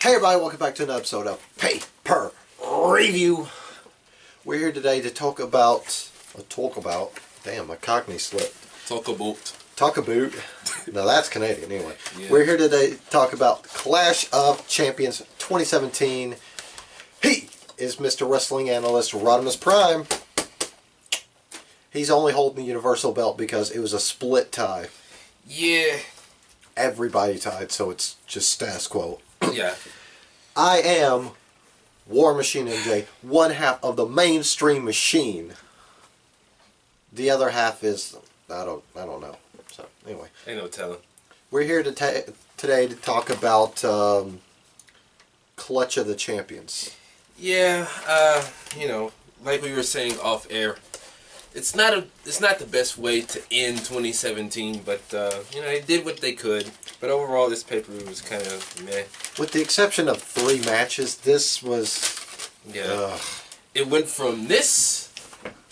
Hey everybody, welcome back to another episode of Paper Review. We're here today to talk about, damn, my cockney slipped. Talk about. No, that's Canadian anyway. Yeah. We're here today to talk about Clash of Champions 2017. He is Mr. Wrestling Analyst Rodimus Prime. He's only holding the Universal Belt because it was a split tie. Yeah. Everybody tied, so it's just status quo. Yeah. I am War Machine MJ, one half of the mainstream machine. The other half is I don't know. So anyway, ain't no telling. We're here today to talk about Clutch of the Champions. Yeah, like we were saying off air, it's not the best way to end 2017, but they did what they could. But overall, this pay-per-view was kind of meh. With the exception of 3 matches, this was... Yeah. It went from this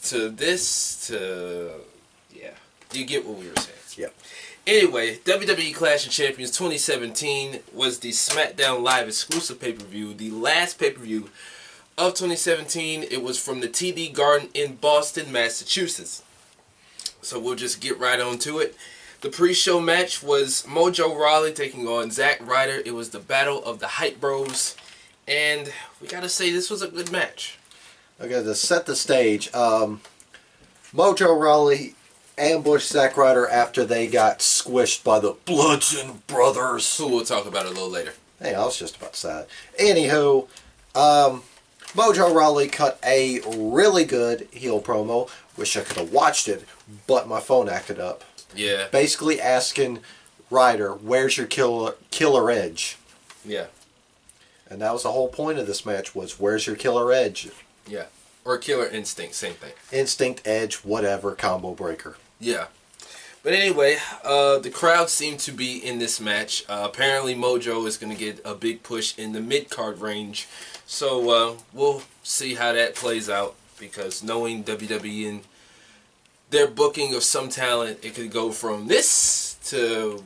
to... Yeah. You get what we were saying. Yep. Anyway, WWE Clash of Champions 2017 was the SmackDown Live exclusive pay-per-view. The last pay-per-view of 2017. It was from the TD Garden in Boston, Massachusetts. So we'll just get right on to it. The pre-show match was Mojo Rawley taking on Zack Ryder. It was the battle of the Hype Bros. And we gotta say, this was a good match. Okay, to set the stage, Mojo Rawley ambushed Zack Ryder after they got squished by the Bludgeon Brothers. Who we'll talk about a little later. Hey, I was just about to say that. Anywho, Mojo Rawley cut a really good heel promo. Wish I could have watched it, but my phone acted up. Yeah. Basically asking Ryder, where's your killer edge? Yeah. And that was the whole point of this match, was where's your killer edge? Yeah. Or killer instinct, same thing. Instinct, edge, whatever, combo breaker. Yeah. But anyway, the crowd seemed to be in this match. Apparently Mojo is going to get a big push in the mid-card range. So we'll see how that plays out, because knowing WWE and their booking of some talent, it could go from this to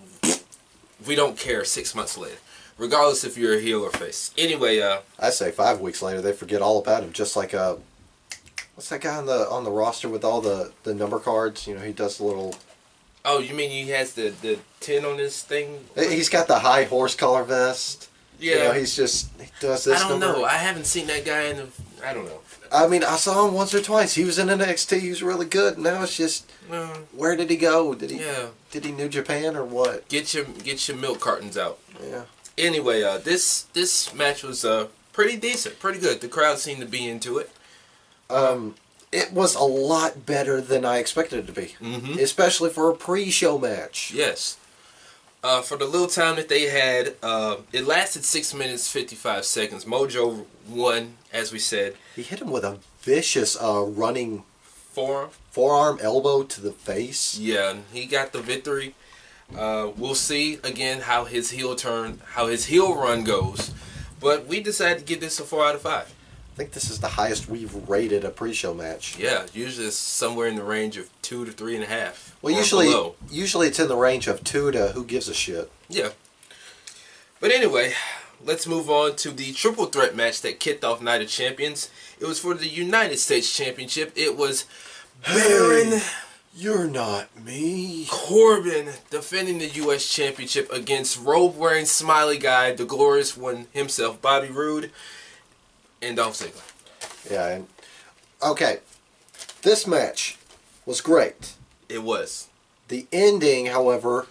we don't care 6 months later, regardless if you're a heel or face. Anyway, I say 5 weeks later they forget all about him, just like what's that guy on the roster with all the number cards? You know, he does the little... Oh, you mean he has the 10 on his thing? He's got the high horse collar vest. Yeah. You know, he does this. I don't know. I haven't seen that guy in the... I don't know. I mean, I saw him once or twice. He was in NXT. He was really good. Now it's just, where did he go? Did he New Japan or what? Get your milk cartons out. Yeah. Anyway, this match was pretty decent, pretty good. The crowd seemed to be into it. It was a lot better than I expected it to be, especially for a pre-show match. Yes. For the little time that they had, it lasted 6 minutes 55 seconds. Mojo won, as we said. He hit him with a vicious running forearm elbow to the face. Yeah, he got the victory. We'll see again how his heel run goes. But we decided to give this a 4 out of 5. I think this is the highest we've rated a pre-show match. Yeah, usually it's somewhere in the range of 2 to 3.5. Well, usually it's in the range of 2 to who gives a shit. Yeah. But anyway, let's move on to the triple threat match that kicked off Night of Champions. It was for the United States Championship. It was Baron... Hey, you're not me. Corbin defending the U.S. Championship against robe-wearing smiley guy, the glorious one himself, Bobby Roode, and Dolph Ziggler. Yeah, and okay, this match was great. It was. The ending, however,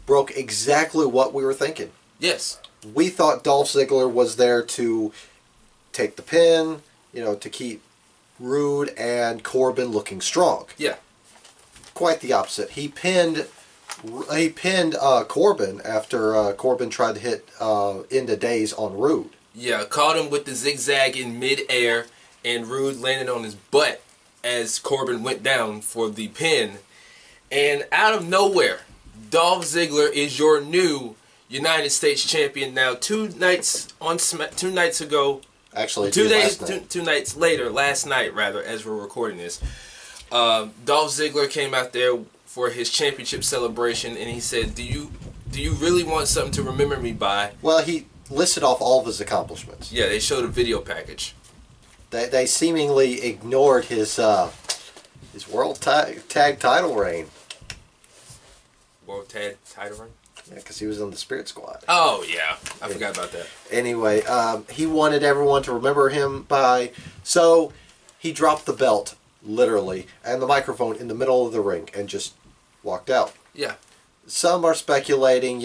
broke exactly what we were thinking. Yes. We thought Dolph Ziggler was there to take the pin, to keep Roode and Corbin looking strong. Yeah. Quite the opposite. He pinned Corbin after Corbin tried to hit End of Days on Roode. Yeah, caught him with the zigzag in mid-air, and Roode landed on his butt as Corbin went down for the pin. And out of nowhere, Dolph Ziggler is your new United States Champion. Now, 2 nights ago, actually 2 nights later, last night rather, as we're recording this, Dolph Ziggler came out there for his championship celebration, and he said, "Do you really want something to remember me by?" Well, he listed off all of his accomplishments. Yeah, they showed a video package. They seemingly ignored his world tag title reign. World tag title reign? Yeah, because he was on the Spirit Squad. Oh, yeah. I forgot about that. Anyway, he wanted everyone to remember him by... So, he dropped the belt, literally, and the microphone in the middle of the ring and just walked out. Yeah. Some are speculating,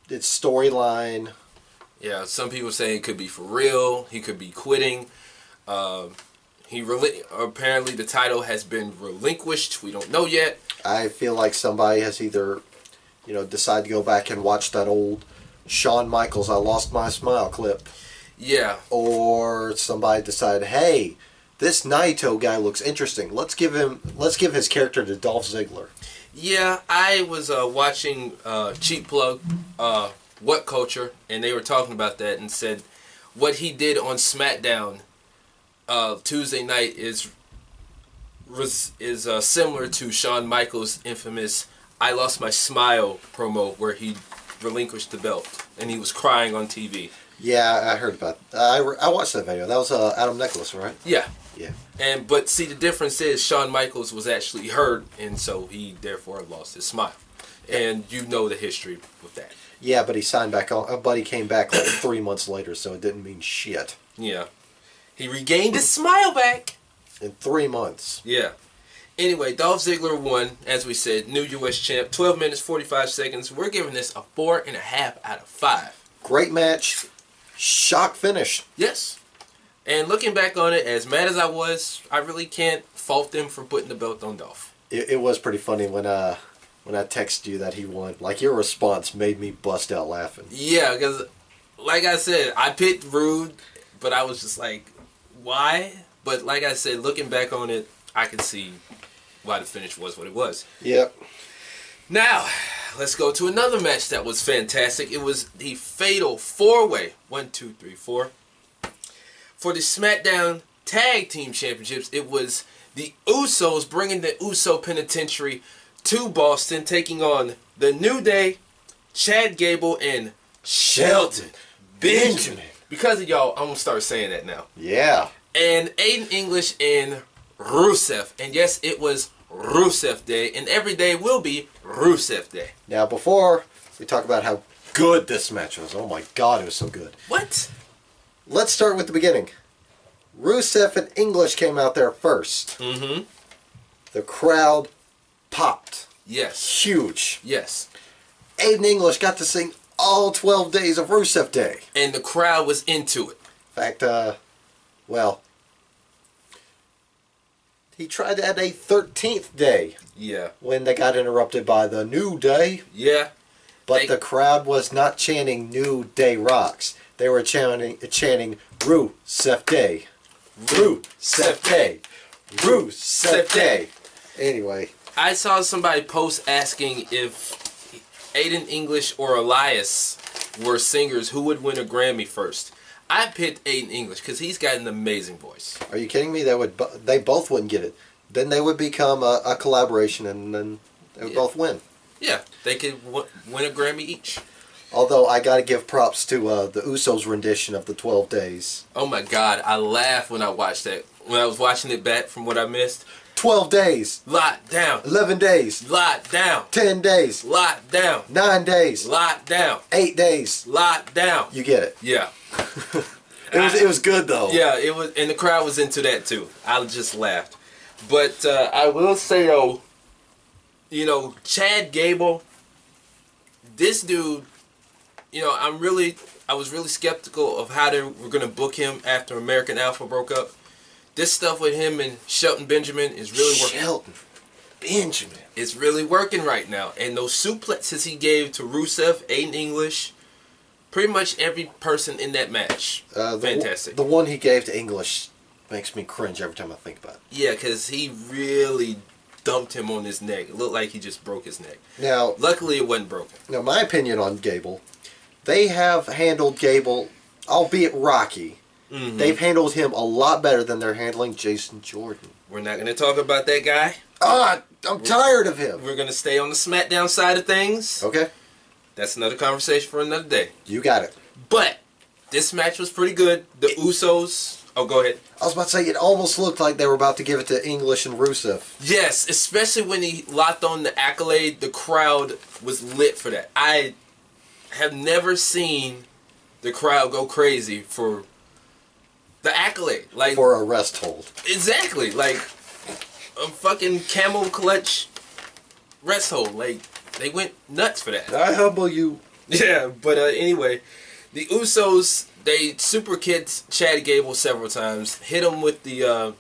it's storyline. Yeah, some people say it could be for real. He could be quitting. Apparently the title has been relinquished. We don't know yet. I feel like somebody has either, decided to go back and watch that old Shawn Michaels "I Lost My Smile" clip. Yeah. Or somebody decided, hey, this Naito guy looks interesting. Let's give his character to Dolph Ziggler. Yeah, I was watching Cheap Plug, What Culture, and they were talking about that and said what he did on SmackDown Tuesday night is similar to Shawn Michaels' infamous "I Lost My Smile" promo where he relinquished the belt and he was crying on TV. Yeah, I heard about that. I watched that video. That was Adam Nicholas, right? Yeah. Yeah. But see, the difference is Shawn Michaels was actually hurt, and so he therefore lost his smile. And you know the history with that. Yeah, but he signed back on. But he came back like 3 months later, so it didn't mean shit. Yeah. He regained his smile back. In 3 months. Yeah. Anyway, Dolph Ziggler won, as we said, new U.S. champ. 12 minutes, 45 seconds. We're giving this a 4.5 out of 5. Great match. Shock finish. Yes. And looking back on it, as mad as I was, I really can't fault them for putting the belt on Dolph. It was pretty funny when I texted you that he won. Like, your response made me bust out laughing. Yeah, because, like I said, I picked Rude, but I was just like, why? But like I said, looking back on it, I can see why the finish was what it was. Yep. Now, let's go to another match that was fantastic. It was the fatal 4-way, 1, 2, 3, 4. For the SmackDown Tag Team Championships, it was the Usos bringing the Uso Penitentiary to Boston, taking on the New Day, Chad Gable, and Shelton Benjamin. Because of y'all, I'm going to start saying that now. Yeah. And Aiden English and Rusev. And yes, it was Rusev Day, and every day will be Rusev Day. Now, before we talk about how good this match was, oh my god, it was so good. What? Let's start with the beginning. Rusev and English came out there first. Mm-hmm. The crowd popped. Yes. Huge. Yes. Aiden English got to sing all 12 days of Rusev Day. And the crowd was into it. In fact, well, he tried to add a 13th day. Yeah. When they got interrupted by the New Day. Yeah. But the crowd was not chanting New Day Rocks. They were chanting Rusev Day. Rusev Day. Rusev Day. Anyway. I saw somebody post asking if Aiden English or Elias were singers, who would win a Grammy first. I picked Aiden English because he's got an amazing voice. Are you kidding me? They both wouldn't get it. Then they would become a collaboration, and then they would both win. Yeah, they could win a Grammy each. Although I got to give props to the Usos rendition of the 12 days. Oh my God, I laughed when I watched that. When I was watching it back from what I missed. 12 days. Locked down. 11 days. Locked down. 10 days. Locked down. 9 days. Locked down. 8 days. Locked down. You get it. Yeah. It was good though. Yeah, it was, and the crowd was into that too. I just laughed. But I will say though, Chad Gable, this dude, I was really skeptical of how they were going to book him after American Alpha broke up. This stuff with him and Shelton Benjamin is really working. Shelton Benjamin. It's really working right now. And those suplexes he gave to Rusev, Aiden English, pretty much every person in that match. Fantastic. The one he gave to English makes me cringe every time I think about it. Yeah, because he really dumped him on his neck. It looked like he just broke his neck. Now, luckily it wasn't broken. Now, my opinion on Gable, they have handled Gable, albeit rocky. Mm-hmm. They've handled him a lot better than they're handling Jason Jordan. We're not going to talk about that guy. I'm tired of him. We're going to stay on the SmackDown side of things. Okay. That's another conversation for another day. You got it. But this match was pretty good. The Usos... Oh, go ahead. I was about to say, it almost looked like they were about to give it to English and Rusev. Yes, especially when he locked on the accolade. The crowd was lit for that. I have never seen the crowd go crazy for the accolade. Like, for a rest hold. Exactly. Like, a fucking camel clutch rest hold. Like, they went nuts for that. I humble you. Yeah, but anyway, the Usos, they super kicked Chad Gable several times, hit him with the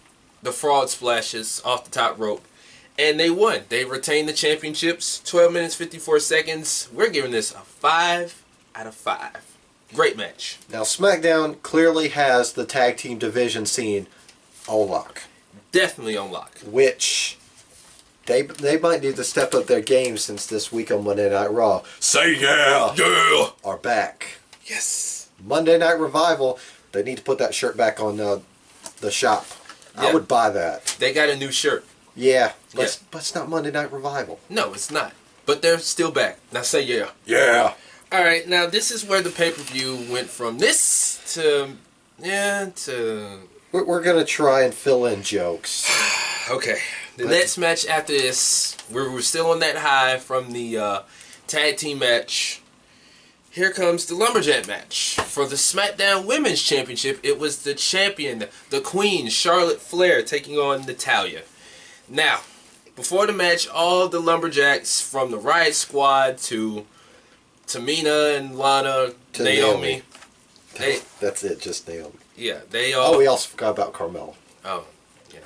fraud splashes off the top rope, and they won. They retained the championships, 12 minutes, 54 seconds. We're giving this a 5 out of 5. Great match. Now, SmackDown clearly has the tag team division scene on lock. Definitely on lock. Which... They might need to step up their game since this week on Monday Night Raw. Say yeah! Yeah! Are back. Yes. Monday Night Revival. They need to put that shirt back on the shop. Yeah. I would buy that. They got a new shirt. Yeah. But it's not Monday Night Revival. No, it's not. But they're still back. Now say yeah. Yeah. Alright, now this is where the pay-per-view went from this to... Yeah, to... We're going to try and fill in jokes. Okay. The next match after this, we're still on that high from the tag team match. Here comes the Lumberjack match. For the SmackDown Women's Championship, it was the champion, the Queen, Charlotte Flair, taking on Natalya. Now, before the match, all the Lumberjacks from the Riot Squad to Tamina and Lana, to Naomi. That's it, just Naomi. Yeah, they all... Oh, we also forgot about Carmella. Oh, yeah.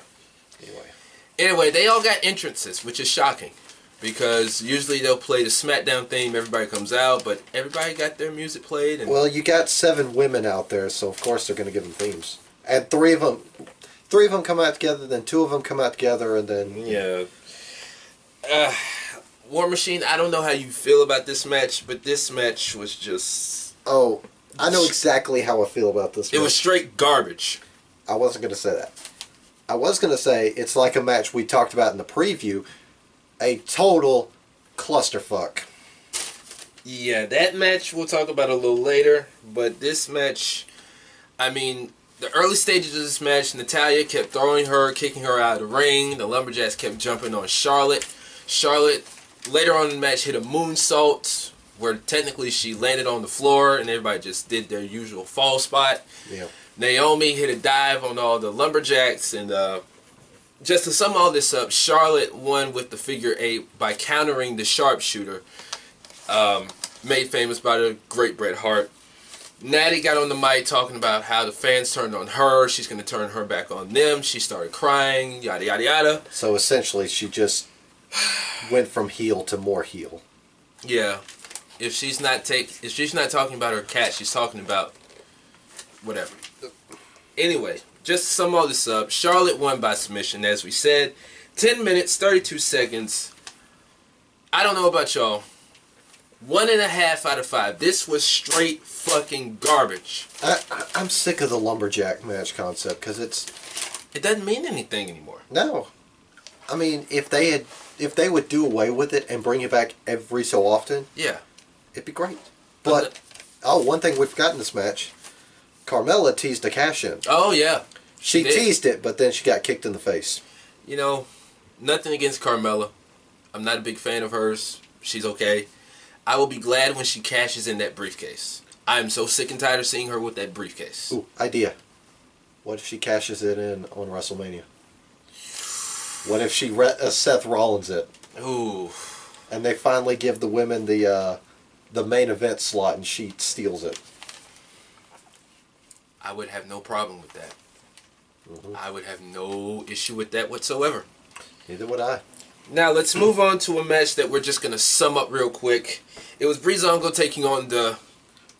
Anyway, they all got entrances, which is shocking. Because usually they'll play the SmackDown theme, everybody comes out, but everybody got their music played. And well, you got 7 women out there, so of course they're going to give them themes. And 3 of them come out together, then 2 of them come out together, and then... Yeah. War Machine, I don't know how you feel about this match, but this match was just... Oh, I know exactly how I feel about this match. It was straight garbage. I wasn't going to say that. I was going to say it's like a match we talked about in the preview. A total clusterfuck. Yeah, that match we'll talk about a little later. But this match, I mean, the early stages of this match, Natalya kept throwing her, kicking her out of the ring. The Lumberjacks kept jumping on Charlotte. Charlotte, later on in the match, hit a moonsault where technically she landed on the floor and everybody just did their usual fall spot. Yeah. Naomi hit a dive on all the Lumberjacks, and just to sum all this up, Charlotte won with the figure 8 by countering the sharpshooter, made famous by the great Bret Hart. Natty got on the mic talking about how the fans turned on her, she's going to turn her back on them, she started crying, yada yada yada. So essentially she just went from heel to more heel. Yeah. If she's not talking about her cat, she's talking about whatever. Anyway, just to sum all this up, Charlotte won by submission, as we said. 10 minutes, 32 seconds. I don't know about y'all. 1.5 out of 5. This was straight fucking garbage. I'm sick of the lumberjack match concept because it doesn't mean anything anymore. No. I mean, if they would do away with it and bring it back every so often, yeah, it'd be great. But one thing we forgot in this match. Carmella teased a cash-in. Oh, yeah. She teased it, but then she got kicked in the face. You know, nothing against Carmella. I'm not a big fan of hers. She's okay. I will be glad when she cashes in that briefcase. I'm so sick and tired of seeing her with that briefcase. Ooh, idea. What if she cashes it in on WrestleMania? What if she Seth Rollins it? Ooh. And they finally give the women the main event slot and she steals it. I would have no problem with that. Mm-hmm. I would have no issue with that whatsoever. Neither would I. Now let's move on to a match that we're just going to sum up real quick. It was Breezango taking on the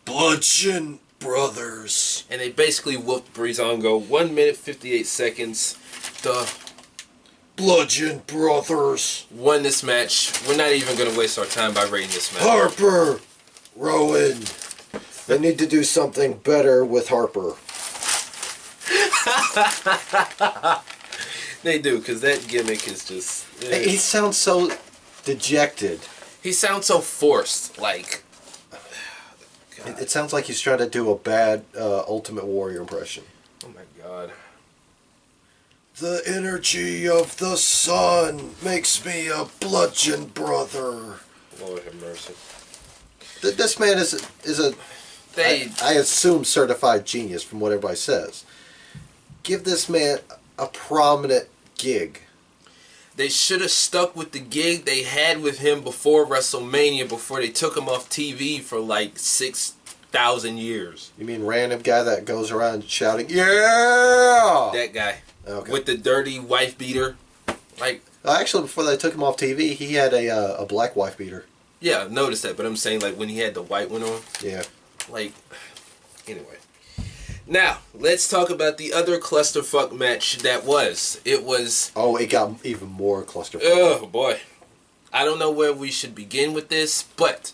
Bludgeon Brothers. And they basically whooped Breezango. 1 minute 58 seconds. The Bludgeon Brothers won this match. We're not even going to waste our time by rating this match. Harper! Rowan! They need to do something better with Harper. They do, because that gimmick is just... He sounds so dejected. He sounds so forced. Like, It sounds like he's trying to do a bad Ultimate Warrior impression. Oh my God. The energy of the sun makes me a bludgeon brother. Lord have mercy. This man is a I assume certified genius from what everybody says. Give this man a prominent gig. They should have stuck with the gig they had with him before WrestleMania, before they took him off TV for like 6,000 years. You mean random guy that goes around shouting, "Yeah!" That guy. Okay. With the dirty wife beater. Like. Actually, before they took him off TV, he had a black wife beater. Yeah, I noticed that, but I'm saying like when he had the white one on. Yeah. Like, anyway. Now, let's talk about the other clusterfuck match that was. It was... Oh, it got even more clusterfuck. Oh, boy. I don't know where we should begin with this, but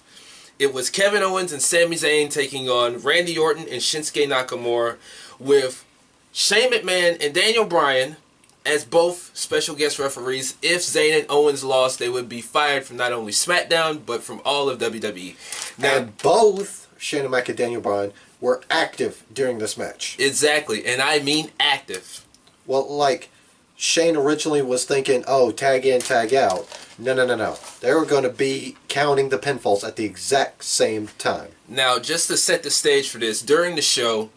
it was Kevin Owens and Sami Zayn taking on Randy Orton and Shinsuke Nakamura with Shane McMahon and Daniel Bryan as both special guest referees. If Zayn and Owens lost, they would be fired from not only SmackDown, but from all of WWE. Now, and both Shane McMahon and Daniel Bryan were active during this match. Exactly, and I mean active. Well, like, Shane originally was thinking, oh, tag in, tag out. No. They were going to be counting the pinfalls at the exact same time. Now, just to set the stage for this, during the show,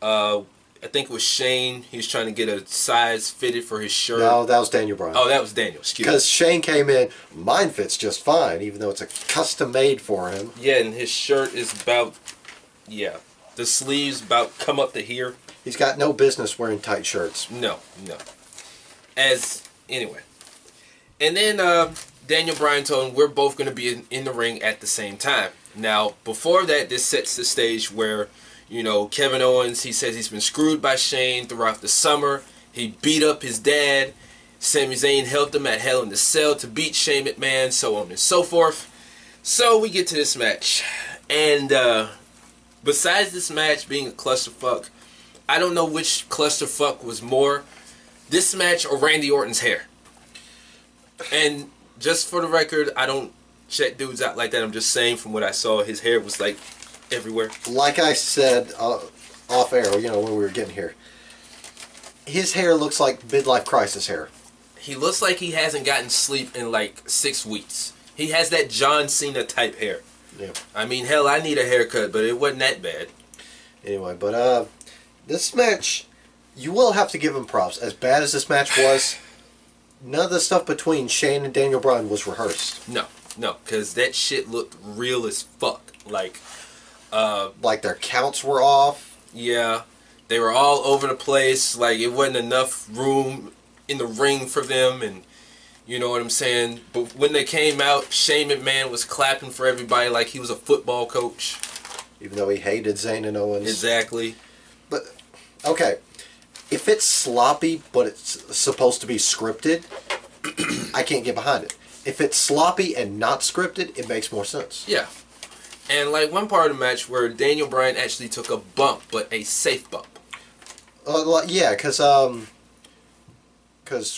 I think it was Shane. He was trying to get a size fitted for his shirt. No, that was Daniel Bryan. Oh, that was Daniel. Excuse me. Because Shane came in, mine fits just fine, even though it's a custom made for him. Yeah, and his shirt is about, yeah, the sleeves about come up to here. He's got no business wearing tight shirts. No. Anyway. And then Daniel Bryan told him we're both going to be in the ring at the same time. Now, before that, this sets the stage where, you know, Kevin Owens, he says he's been screwed by Shane throughout the summer. He beat up his dad. Sami Zayn helped him at Hell in the Cell to beat Shane McMahon, so on and so forth. So we get to this match. And besides this match being a clusterfuck, I don't know which clusterfuck was more, this match or Randy Orton's hair. And just for the record, I don't check dudes out like that. I'm just saying from what I saw, his hair was like everywhere. Like I said off air, you know, when we were getting here, his hair looks like midlife crisis hair. He looks like he hasn't gotten sleep in like 6 weeks. He has that John Cena type hair. Yeah. I mean, hell, I need a haircut, but it wasn't that bad. Anyway, but this match, you will have to give him props. As bad as this match was, none of the stuff between Shane and Daniel Bryan was rehearsed. No, because that shit looked real as fuck. Like their counts were off. Yeah, they were all over the place. Like, it wasn't enough room in the ring for them, and you know what I'm saying? But when they came out, Shane McMahon was clapping for everybody like he was a football coach. Even though he hated Zayn and Owens. Exactly. But, okay, if it's sloppy, but it's supposed to be scripted, I can't get behind it. If it's sloppy and not scripted, it makes more sense. Yeah. And like one part of the match where Daniel Bryan actually took a bump, but a safe bump. Yeah, because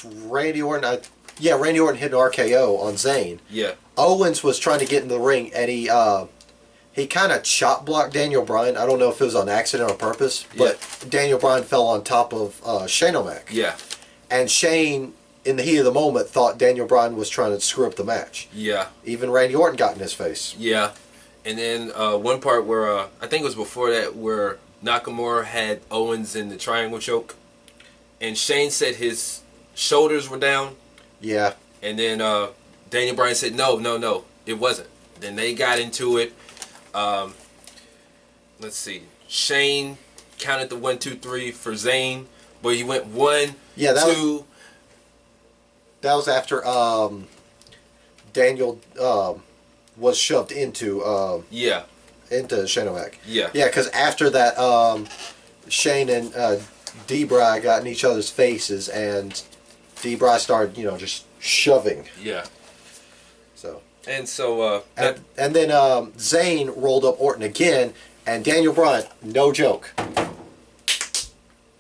Randy Orton, Randy Orton hit an RKO on Zayn. Yeah. Owens was trying to get in the ring, and he kind of chop blocked Daniel Bryan. I don't know if it was on accident or on purpose, but Daniel Bryan fell on top of Shane O'Mac. Yeah. And Shane, in the heat of the moment, thought Daniel Bryan was trying to screw up the match. Yeah. Even Randy Orton got in his face. Yeah. And then one part where, I think it was before that, where Nakamura had Owens in the triangle choke. And Shane said his shoulders were down. Yeah. And then Daniel Bryan said, no, it wasn't. Then they got into it. Let's see. Shane counted the 1, 2, 3 for Zayn. But he went 1, 2. That was after Daniel was shoved into into Shane O'Mac. Yeah. Yeah, because after that, Shane and D-Bry got in each other's faces, and D-Bry started, just shoving. Yeah. So. And so. And then Zayn rolled up Orton again, and Daniel Bryan, no joke.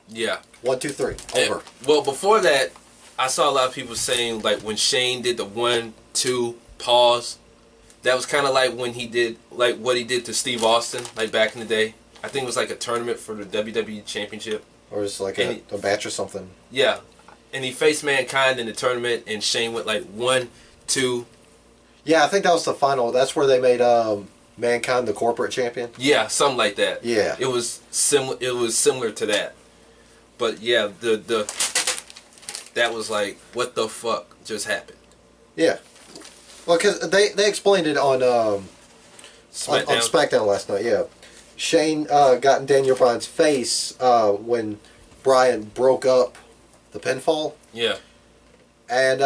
Yeah. 1, 2, 3, over. Well, before that, I saw a lot of people saying like when Shane did the 1, 2 pause, That was kind of like when he did, like what he did to Steve Austin, like back in the day. I think it was like a tournament for the WWE Championship. Or it's like a match or something. Yeah. And he faced Mankind in the tournament, and Shane went like 1, 2. Yeah, I think that was the final. That's where they made Mankind the corporate champion. Yeah, something like that. Yeah. It was similar. It was similar to that. But yeah, that was like, what the fuck just happened? Yeah. Well, because they explained it on SmackDown last night. Yeah. Shane got in Daniel Bryan's face when Bryan broke up the pinfall. Yeah. And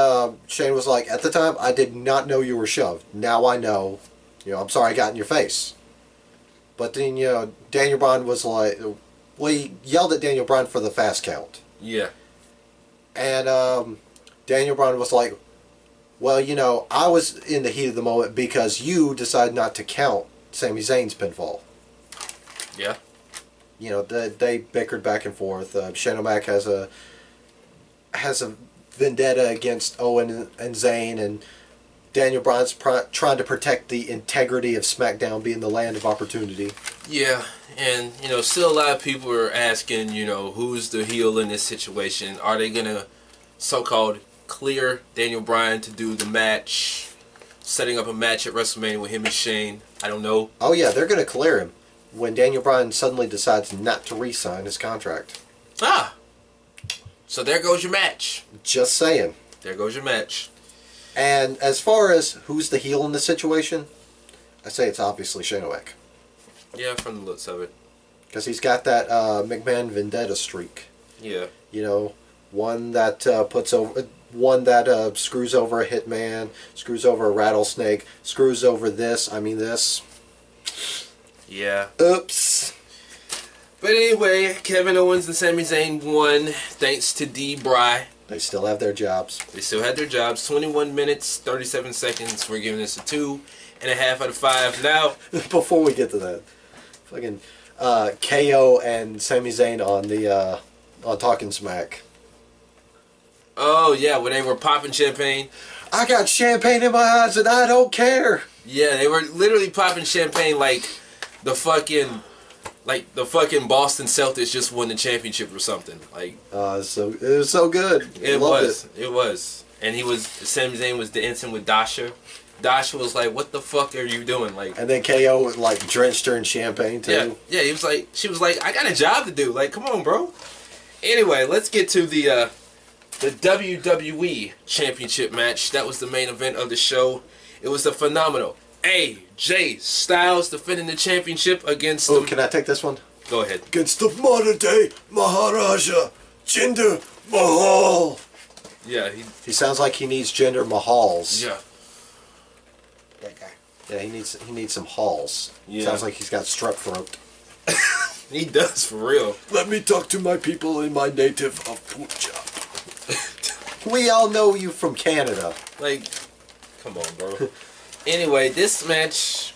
Shane was like, at the time, I did not know you were shoved. Now I know. You know, I'm sorry I got in your face. But then, you know, Daniel Bryan was like, well, he yelled at Daniel Bryan for the fast count. Yeah. And Daniel Bryan was like, well, you know, I was in the heat of the moment because you decided not to count Sami Zayn's pinfall. Yeah. You know, they bickered back and forth. Shane O'Mac has a vendetta against Owen and Zayn, and Daniel Bryan's trying to protect the integrity of SmackDown being the land of opportunity. Yeah, and, you know, still a lot of people are asking, you know, who's the heel in this situation? Are they going to so-called clear Daniel Bryan to do the match, setting up a match at WrestleMania with him and Shane? I don't know. Oh, yeah, they're going to clear him when Daniel Bryan suddenly decides not to re-sign his contract. Ah! So there goes your match. Just saying. There goes your match. And as far as who's the heel in this situation, I say it's obviously Shane O'Mac. Yeah, from the looks of it. Because he's got that McMahon vendetta streak. Yeah. You know, one that screws over a hitman, screws over a rattlesnake, screws over this. Yeah. Oops. But anyway, Kevin Owens and Sami Zayn won thanks to D-Bry. They still have their jobs. They still had their jobs. 21 minutes, 37 seconds. We're giving this a 2.5 out of 5. Now, before we get to that, fucking KO and Sami Zayn on Talking Smack. Oh yeah, when they were popping champagne. I got champagne in my eyes and I don't care. Yeah, they were literally popping champagne like the fucking Boston Celtics just won the championship or something. Like, it was so good. It was. And Sami Zayn was dancing with Dasha. Dasha was like, "What the fuck are you doing?" Like, and then KO like drenched her in champagne too. Yeah. She was like, "I got a job to do. Like, come on, bro." Anyway, let's get to the WWE Championship match. That was the main event of the show. It was the phenomenal AJ Styles defending the championship against... Oh, can I take this one? Go ahead. Against the modern-day Maharaja, Jinder Mahal. Yeah, he sounds like he needs Jinder Mahals. Yeah. That guy. Yeah, he needs some halls. Yeah. Sounds like he's got strep throat. He does, for real. Let me talk to my people in my native of Punjab. We all know you from Canada. Like, come on, bro. Anyway, this match,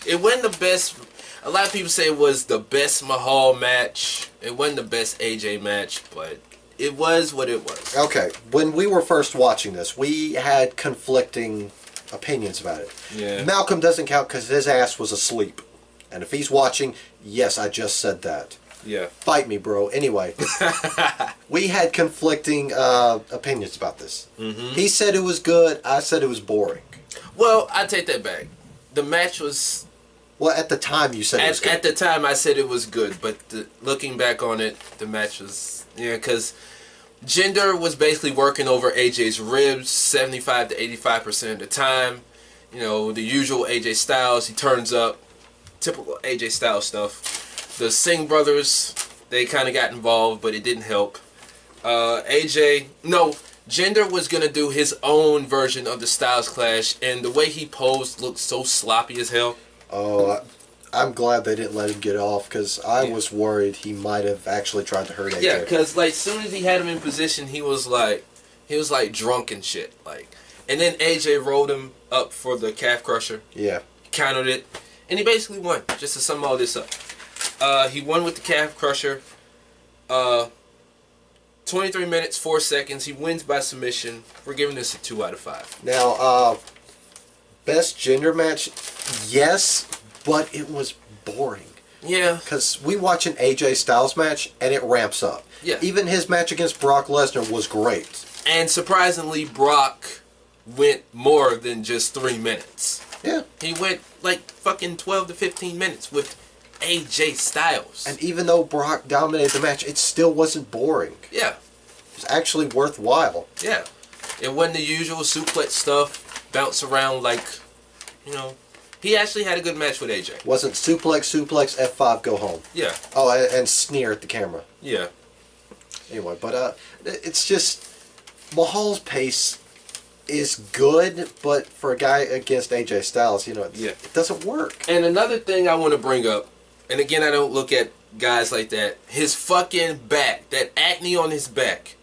it wasn't the best. A lot of people say it was the best Mahal match. It wasn't the best AJ match, but it was what it was. Okay, when we were first watching this, we had conflicting opinions about it. Yeah. Malcolm doesn't count because his ass was asleep. And if he's watching, yes, I just said that. Yeah. Fight me, bro. Anyway, we had conflicting opinions about this. Mm-hmm. He said it was good. I said it was boring. Well, I take that back. The match was... Well, at the time you said it was good. At the time I said it was good, but looking back on it, the match was... Yeah, because Jinder was basically working over AJ's ribs 75 to 85% of the time. You know, the usual AJ Styles, he turns up. Typical AJ Styles stuff. The Singh brothers, they kind of got involved, but it didn't help. Jinder was going to do his own version of the Styles Clash, and the way he posed looked so sloppy as hell. Oh, I'm glad they didn't let him get off, because I was worried he might have actually tried to hurt AJ. Yeah, because like, as soon as he had him in position, he was like drunk and shit. Like, and then AJ rolled him up for the calf crusher. Yeah. Countered it, and he basically won, just to sum all this up. He won with the calf crusher. 23 minutes, 4 seconds. He wins by submission. We're giving this a 2 out of 5. Now, best gender match? Yes, but it was boring. Yeah. Because we watch an AJ Styles match and it ramps up. Yeah. Even his match against Brock Lesnar was great. And surprisingly, Brock went more than just 3 minutes. Yeah. He went like fucking 12 to 15 minutes with AJ Styles. And even though Brock dominated the match, it still wasn't boring. Yeah. It was actually worthwhile. Yeah. It wasn't the usual suplex stuff, bounce around like, you know. He actually had a good match with AJ. Wasn't suplex, F5, go home. Yeah. Oh, and sneer at the camera. Yeah. Anyway, but it's just, Mahal's pace is good, but for a guy against AJ Styles, you know, it doesn't work. And another thing I want to bring up, and again, I don't look at guys like that, his fucking back, that acne on his back.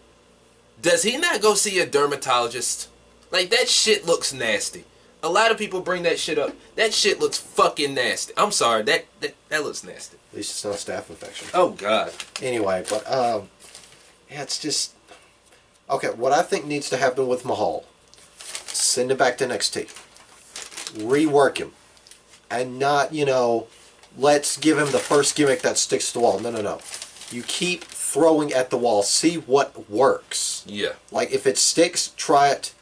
Does he not go see a dermatologist? Like, that shit looks nasty. A lot of people bring that shit up. That shit looks fucking nasty. I'm sorry, that looks nasty. At least it's not a staph infection. Oh, God. Anyway, but, yeah, it's just... Okay, what I think needs to happen with Mahal, send him back to NXT. Rework him. And not, you know, let's give him the first gimmick that sticks to the wall. No, no, no. You keep throwing at the wall. See what works. Yeah. Like, if it sticks, try it.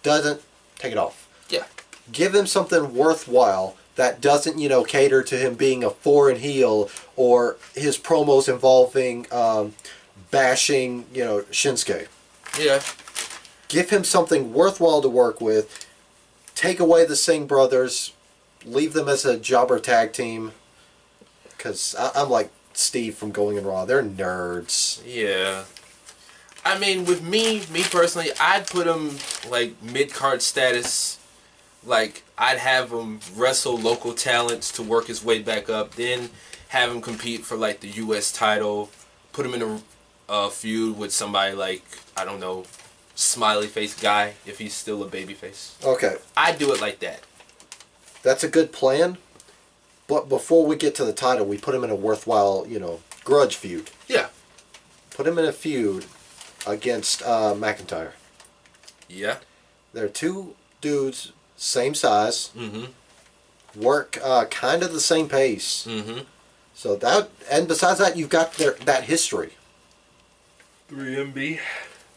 Doesn't, take it off. Yeah. Give him something worthwhile that doesn't, you know, cater to him being a foreign heel or his promos involving bashing, you know, Shinsuke. Yeah. Give him something worthwhile to work with. Take away the Singh brothers. Leave them as a jobber tag team. Because I'm like Steve from Going in Raw. They're nerds. Yeah. I mean, with me personally, I'd put him, like, mid-card status. Like, I'd have him wrestle local talents to work his way back up. Then have him compete for, like, the U.S. title. Put him in a feud with somebody like, I don't know, smiley face guy, if he's still a babyface. Okay. I'd do it like that. That's a good plan. But before we get to the title, we put him in a worthwhile, you know, grudge feud. Yeah. Put him in a feud against McIntyre. Yeah. They're two dudes, same size. Mm-hmm. Work kind of the same pace. Mm-hmm. So that, and besides that, you've got that history. 3MB.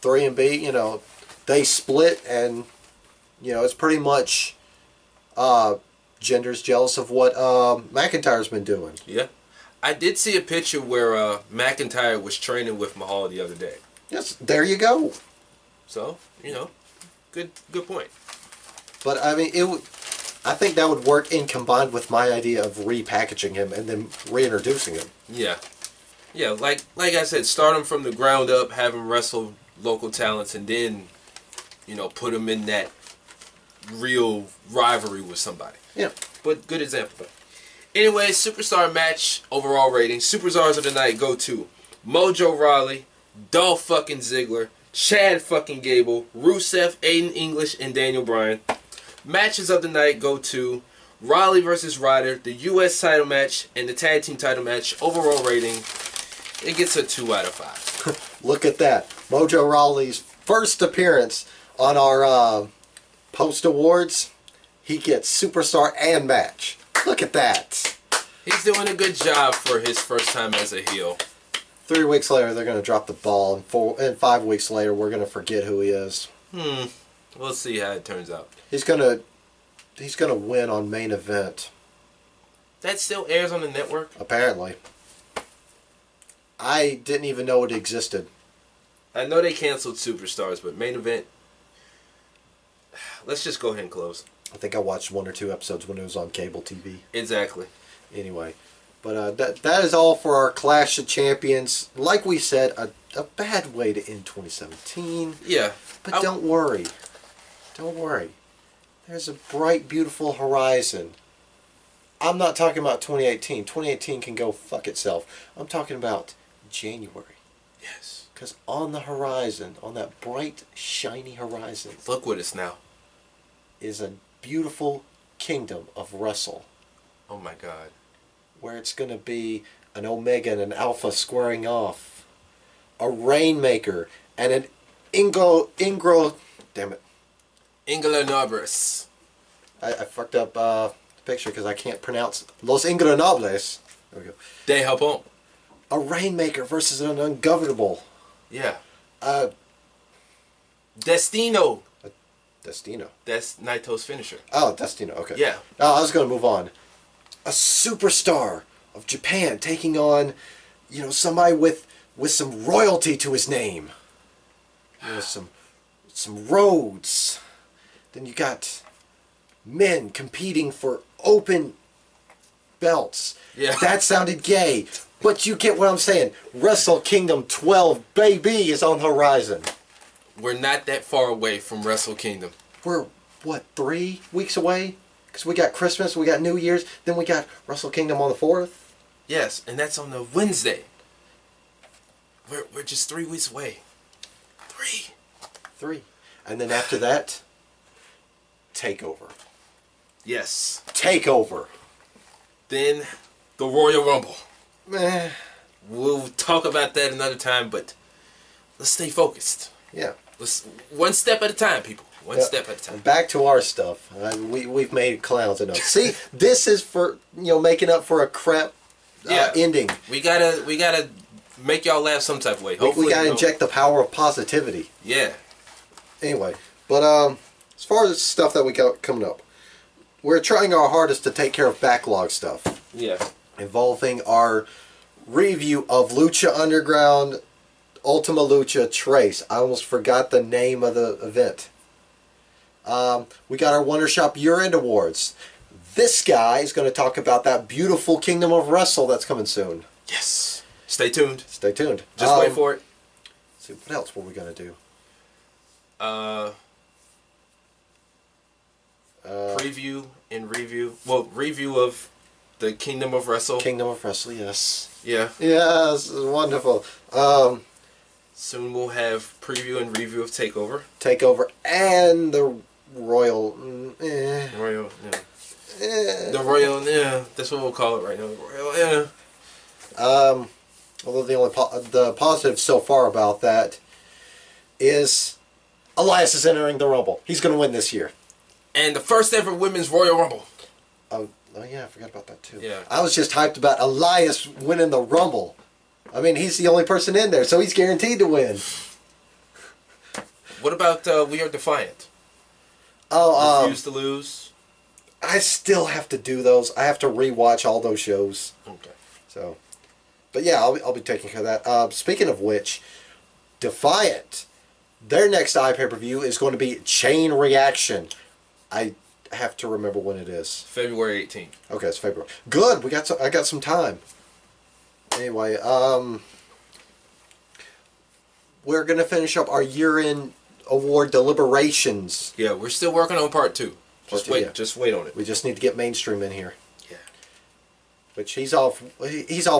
3MB, you know, they split, and you know it's pretty much gender's jealous of what McIntyre's been doing. Yeah. I did see a picture where McIntyre was training with Mahal the other day. Yes, there you go. So, you know, good point. But I mean, I think that would work in combined with my idea of repackaging him and then reintroducing him. Yeah. Yeah, like I said, start him from the ground up, have him wrestle local talents, and then, you know, put him in that real rivalry with somebody. Yeah. But good example. Anyway, superstar match, overall rating. Superstars of the night go to Mojo Rawley, Dolph fucking Ziggler, Chad fucking Gable, Rusev, Aiden English, and Daniel Bryan. Matches of the night go to Rawley versus Ryder, the U.S. title match, and the tag team title match. Overall rating, it gets a 2 out of 5. Look at that. Mojo Rawley's first appearance on our post awards. He gets superstar and match. Look at that. He's doing a good job for his first time as a heel. 3 weeks later, they're going to drop the ball, and 5 weeks later, we're going to forget who he is. We'll see how it turns out. He's gonna win on main event. That still airs on the network? Apparently. I didn't even know it existed. I know they canceled Superstars, but main event, let's just go ahead and close. I think I watched 1 or 2 episodes when it was on cable TV. Exactly. Anyway, but that is all for our Clash of Champions. Like we said, a bad way to end 2017. Yeah. But don't worry. Don't worry. There's a bright, beautiful horizon. I'm not talking about 2018. 2018 can go fuck itself. I'm talking about January. Yes. Because on the horizon, on that bright, shiny horizon, look with us now, is a beautiful kingdom of Wrestle. Oh my God. Where it's going to be an Omega and an Alpha squaring off. A Rainmaker and an Ingro, damn it. Ingela Nobris. I fucked up the picture because I can't pronounce Los Ingobernables. There we go. De Japón. A Rainmaker versus an Ungovernable. Yeah. Uh, Destino. Destino. That's Naito's finisher. Oh, Destino. Okay. Yeah. Oh, I was going to move on. A superstar of Japan taking on, you know, somebody with some royalty to his name. You know, some roads. Then you got men competing for open belts. Yeah. That sounded gay. But you get what I'm saying. Wrestle Kingdom 12, baby, is on the horizon. We're not that far away from Wrestle Kingdom. We're, what, 3 weeks away? Because we got Christmas, we got New Year's, then we got Wrestle Kingdom on the 4th. Yes, and that's on the Wednesday. We're just 3 weeks away. 3. And then after that, Takeover. Yes. Takeover. Then the Royal Rumble. Meh. We'll talk about that another time, but let's stay focused. Yeah. Let's one step at a time, people. One step at a time. Back to our stuff. We've made clowns enough. See, this is for, you know, making up for a crap ending. We gotta make y'all laugh some type of way. Hopefully, we gotta inject the power of positivity. Yeah. Anyway, but as far as stuff that we got coming up, we're trying our hardest to take care of backlog stuff. Yeah. Involving our review of Lucha Underground Ultima Lucha Trace. I almost forgot the name of the event. We got our WonderShop Year-End Awards. This guy is going to talk about that beautiful Kingdom of Wrestle that's coming soon. Yes. Stay tuned. Stay tuned. Just wait for it. Let's see, what else were we going to do? Preview and review. Well, review of the Kingdom of Wrestle. Kingdom of Wrestle, yes. Yeah. Yes, wonderful. Soon we'll have preview and review of Takeover. Takeover and the Royal. Royal, yeah. The Royal, yeah. That's what we'll call it right now. Royal, yeah. Although the only the positive so far about that is Elias is entering the Rumble. He's going to win this year. And the first ever Women's Royal Rumble. Oh yeah, I forgot about that too. Yeah. I was just hyped about Elias winning the Rumble. I mean, he's the only person in there, so he's guaranteed to win. What about We Are Defiant? Oh, Refuse to Lose. I still have to do those. I have to rewatch all those shows. Okay. So, but yeah, I'll be taking care of that. Speaking of which, Defiant, their next iPay-per-view is going to be Chain Reaction. I have to remember when it is. February 18th. Okay, it's February. Good. I got some time. Anyway, we're gonna finish up our year-end award deliberations. Yeah, we're still working on part 2. Just wait on it. We just need to get Mainstream in here. Yeah. Which he's off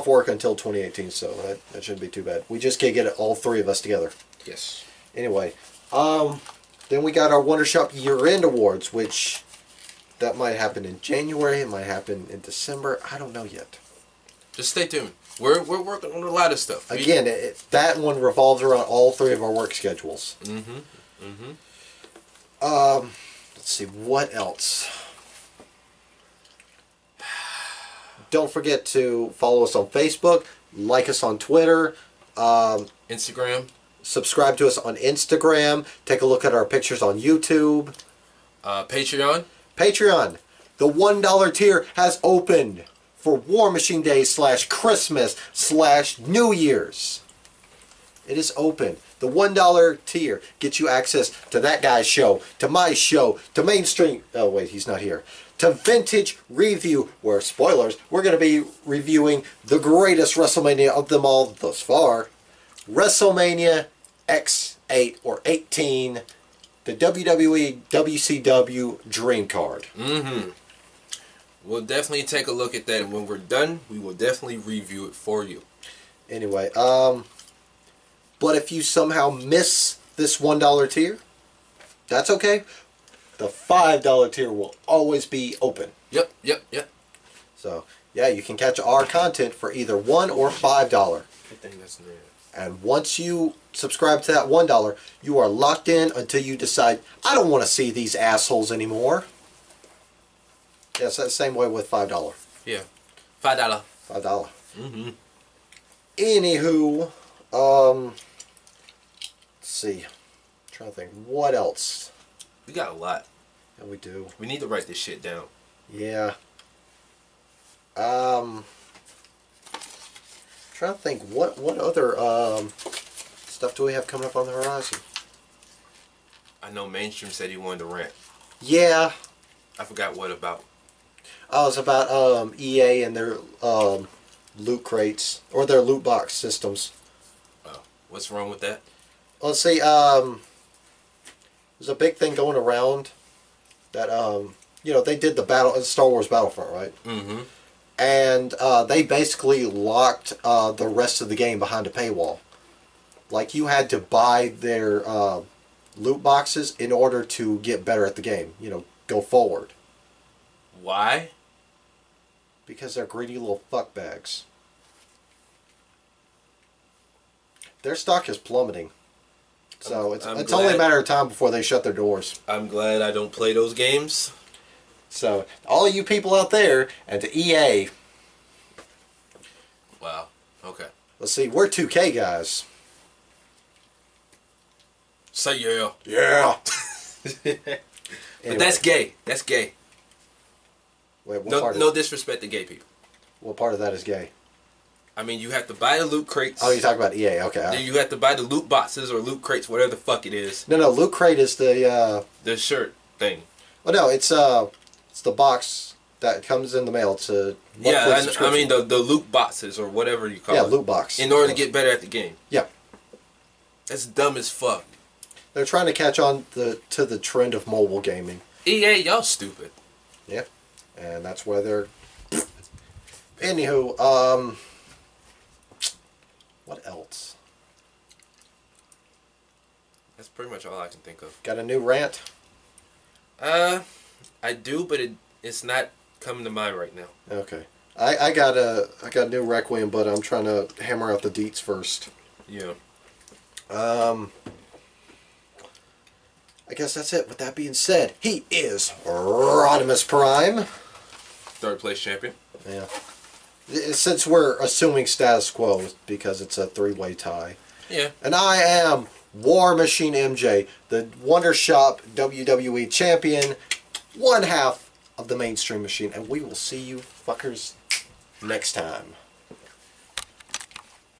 work until 2018, so that shouldn't be too bad. We just can't get all 3 of us together. Yes. Anyway, then we got our WonderShop year-end awards, which that might happen in January, it might happen in December. I don't know yet. Just stay tuned. We're working on a lot of stuff. Again, that one revolves around all 3 of our work schedules. Let's see, what else? Don't forget to follow us on Facebook, like us on Twitter, Instagram. Subscribe to us on Instagram. Take a look at our pictures on YouTube. Patreon. Patreon. The $1 tier has opened for War Machine Day / Christmas / New Year's. It is open. The $1 tier gets you access to that guy's show, to my show, to Mainstream. Oh wait, he's not here. To Vintage Review, where, spoilers, we're going to be reviewing the greatest WrestleMania of them all thus far. WrestleMania X8 or 18, the WWE WCW Dream Card. We'll definitely take a look at that, and when we're done, we will definitely review it for you. Anyway, but if you somehow miss this $1 tier, that's okay. The $5 tier will always be open. Yep. So, yeah, you can catch our content for either $1 or $5. I think that's new. And once you subscribe to that $1, you are locked in until you decide, I don't want to see these assholes anymore. Yeah, it's the same way with $5. Yeah. $5. $5. Mm-hmm. Anywho, let's see. I'm trying to think. What else? We got a lot. Yeah, we do. We need to write this shit down. Yeah. Trying to think. What other stuff do we have coming up on the horizon? I know Mainstream said he wanted to rant. Yeah. I forgot what about. Oh, it's about EA and their loot crates or their loot box systems. Oh, what's wrong with that? Let's see. There's a big thing going around that you know, they did the Star Wars Battlefront, right? Mm-hmm. And they basically locked the rest of the game behind a paywall. Like, you had to buy their loot boxes in order to get better at the game. You know, go forward. Why? Because they're greedy little fuckbags. Their stock is plummeting. So it's only a matter of time before they shut their doors. I'm glad I don't play those games. So, all you people out there, and to EA. Wow. Okay. Let's see, we're 2K guys. Say yeah. Yeah. But that's gay. That's gay. Wait, no disrespect to gay people. What part of that is gay? I mean, you have to buy the loot crates. Oh, you're talking about EA, okay. Then you have to buy the loot boxes or loot crates, whatever the fuck it is. No, loot crate is the shirt thing. Oh no, it's the box that comes in the mail to I mean the loot boxes or whatever you call it. Yeah, loot box. In order to get better at the game. Yeah. That's dumb as fuck. They're trying to catch on to the trend of mobile gaming. EA, y'all stupid. Yeah. And that's why they're anywho, what else? That's pretty much all I can think of. Got a new rant? I do, but it's not coming to mind right now. Okay. I got a new Requiem, but I'm trying to hammer out the deets first. Yeah. I guess that's it. With that being said, he is Rodimus Prime. Third place champion. Yeah. Since we're assuming status quo because it's a three-way tie. Yeah. And I am War Machine MJ, the WonderShop WWE champion, one half of the mainstream machine, and we will see you fuckers next time.